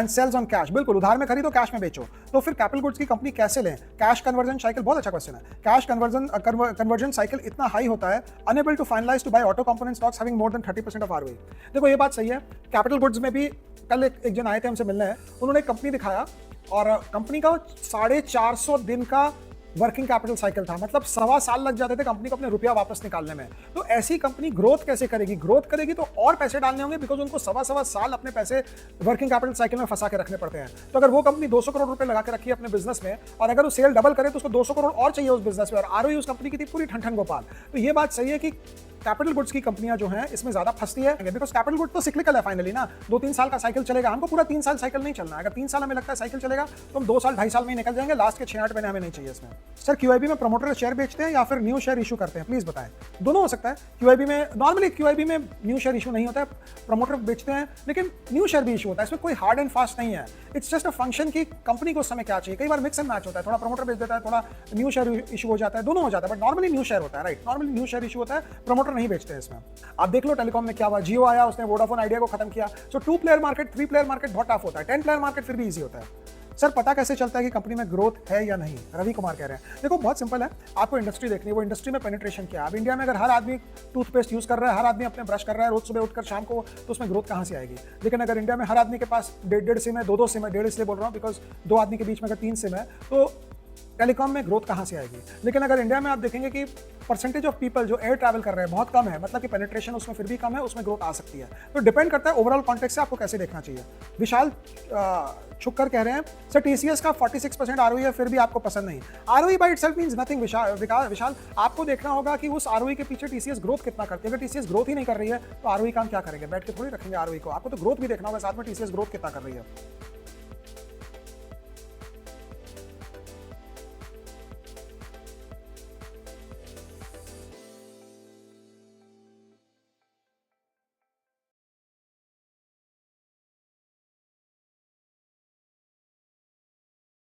And sales on cash. बिल्कुल, उधार में खरीदो, कैश में बेचो। तो फिर कैपिटल गुड्स की कंपनी कैसे लें? कैश कन्वर्जन साइकिल, बहुत अच्छा क्वेश्चन है। कैश कन्वर्जन साइकिल इतना हाई होता है, enable to finalize to buy auto component stocks having more than 30% of ROE. देखो ये बात सही है, कैपिटल गुड्स में भी कल एक जन आए थे हमसे मिलने, उन्होंने एक कंपनी दिखाया और कंपनी का 450 दिन का वर्किंग कैपिटल साइकिल था, मतलब 1.25 साल लग जाते थे कंपनी को अपने रुपया वापस निकालने में। तो ऐसी कंपनी ग्रोथ कैसे करेगी? ग्रोथ करेगी तो और पैसे डालने होंगे, बिकॉज उनको 1.25 साल अपने पैसे वर्किंग कैपिटल साइकिल में फंसा के रखने पड़ते हैं। तो अगर वो कंपनी 200 करोड़ रुपए लगा के रखी है अपने बिजनेस में और अगर वो सेल डबल करे तो उसको 200 करोड़ और चाहिए उस बिजनेस में, और आरओई उस कंपनी की थी पूरी ठन गोपाल। तो ये बात सही है कि कैपिटल गुड्स की कंपनियां जो हैं इसमें ज्यादा फंसती है, बिकॉज कैपिटल गुड तो सिक्लिकल है फाइनली ना, 2-3 साल का साइकिल चलेगा। हमको पूरा 3 साल साइकिल नहीं चलना है। अगर 3 साल हमें लगता है साइकिल चलेगा तो हम 2 साल 2.5 साल में ही निकल जाएंगे, लास्ट के 6-8 महीने हमें नहीं चाहिए इसमें। सर क्यूआईबी में प्रमोटर शेयर बेचते हैं या फिर न्यू शेयर इशू करते हैं, प्लीज बताएं। दोनों हो सकता है। क्यूआईबी में नॉर्मली क्यूआईबी में न्यू शेयर इशू नहीं होता है, प्रमोटर बेचते हैं, लेकिन न्यू शेयर भी इशू होता है। इसमें कोई हार्ड एंड फास्ट नहीं है, इट्स जस्ट अ फंक्शन की कंपनी को उस समय क्या चाहिए। कई बार मिक्स एंड मैच होता है, थोड़ा प्रमोटर बेच देता है, थोड़ा न्यू शेयर इशू हो जाता है, दोनों हो जाता है, बट नॉर्मली न्यू शेयर होता है। Right, normally new share issue होता है, प्रमोटर नहीं बेचते हैं इसमें। आप देख लो टेलीकॉम में क्या हुआ, जियो आया, उसने वोडाफोन आइडिया को खत्म किया। सो 2 प्लेयर मार्केट, 3 प्लेयर मार्केट बहुत टफ होता है, 10 प्लेयर मार्केट फिर भी इजी होता है। सर पता कैसे चलता है कि कंपनी में ग्रोथ है या नहीं? रवि कुमार कह रहे हैं। देखो बहुत सिंपल है, आपको इंडस्ट्री देखनी है, वो इंडस्ट्री में पेनिट्रेशन क्या है। अब इंडिया में अगर हर आदमी टूथपेस्ट यूज कर रहा है, हर आदमी अपने ब्रश कर रहा है रोज सुबह उठकर शाम को, तो उसमें ग्रोथ कहां से आएगी? लेकिन अगर इंडिया में हर आदमी के पास 1.5 सिम है, 2-2 सिम है, 1.5 इसलिए बोल रहा हूँ बिकॉज 2 आदमी के बीच में अगर 3 सिम है, तो टेलीकॉम में ग्रोथ कहां से आएगी? लेकिन अगर इंडिया में आप देखेंगे कि परसेंटेज ऑफ पीपल जो एयर ट्रैवल कर रहे हैं बहुत कम है, मतलब कि पेनिट्रेशन उसमें फिर भी कम है, उसमें ग्रोथ आ सकती है। तो डिपेंड करता है ओवरऑल कॉन्टेक्स्ट से आपको कैसे देखना चाहिए। विशाल छुक्कर कह रहे हैं सर टीसीएस का 46% आरओई है फिर भी आपको पसंद नहीं। ROE by itself means nothing. Vishal आपको देखना होगा कि उस आरओई के पीछे टीसीएस ग्रोथ कितना करती है। अगर टीसीएस ग्रोथ ही नहीं कर रही है तो आरओई काम क्या करेंगे? बैठ के थोड़ी रखेंगे आरओई को, आपको तो ग्रोथ भी देखना होगा साथ में, टीसीएस ग्रोथ कितना कर रही है।